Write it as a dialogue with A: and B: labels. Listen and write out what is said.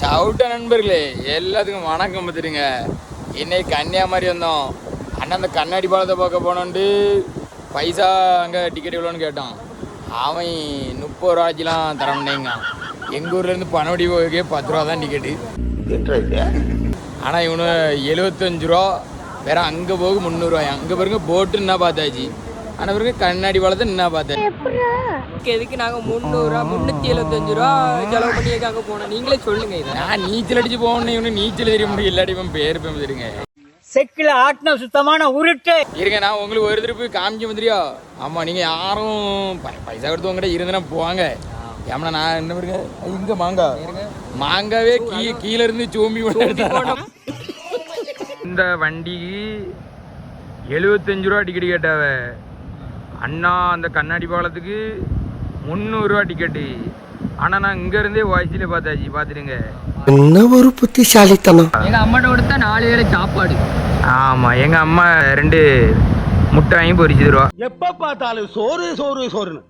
A: சவுட்ட நண்பர்களே எல்லாத்துக்கும் வணக்கம் பார்த்துருங்க. இன்னைக்கு கன்னியாகுமரி வந்தோம். அண்ணன் அந்த கண்ணாடி பாலத்தை பார்க்க போனோன்ட்டு பைசா அங்கே டிக்கெட் எவ்வளோன்னு கேட்டான். அவன் 30 ரூபாய்க்கெலாம் தர முடியுங்க. எங்கள் ஊர்லேருந்து பனவடி போகவே 10 ரூபா தான் டிக்கெட்டு. ஆனால் இவனு 75 ரூபா வேற. அங்கே போக 300 ரூபாய். அங்கே பாருங்க போட்டு என்ன பார்த்தாச்சு. ஆனால் பிறகு கண்ணாடி பாலத்தை என்ன பார்த்தேன்.
B: எதுக்கு நாங்கள் 300 ரூபா 375 ரூபா செலவு பண்ணி அங்கே போனோம். நீங்களே சொல்லுங்க. இதை
A: நான் நீச்சல் அடிச்சு போகணும். இவனு நீச்சல் தெரிய முடியும். இல்லாட்டி இவன் பேர் தெரியுங்க.
C: செக்கில் ஆட்டின சுத்தமான உருட்டு
A: இருங்க. நான் உங்களுக்கு ஒரு திருப்பி காமிக்க வந்துறியா? ஆமாம், நீங்கள் யாரும் பைசா கொடுத்து உங்கள்கிட்ட இருந்தேன்னா போவாங்க. ஏன்னா நான் என்ன பாருங்க, இங்கே மாங்காவே கீழே இருந்து சோம்பி எடுத்தோம். இந்த வண்டிக்கு 75 ரூபா டிக்கெட் கேட்டாவ. அண்ணா அந்த கண்ணாடி பாலத்துக்கு 300 ரூபா டிக்கெட்டு. ஆனால் நான் இங்கேருந்தே வாய்ஸில் பார்த்தாச்சு. பார்த்துடுங்க.
D: என்ன ஒரு புத்திசாலித்தனம்.
B: எங்கள் அம்மாட்ட கொடுத்தா 4 வேளை சாப்பாடு.
A: ஆமாம், எங்கள் அம்மா 2 முட்டை வாங்கி பொரிச்சு தருவா.
D: எப்ப பார்த்தாலும் சோறு சோறு சோறுன்னு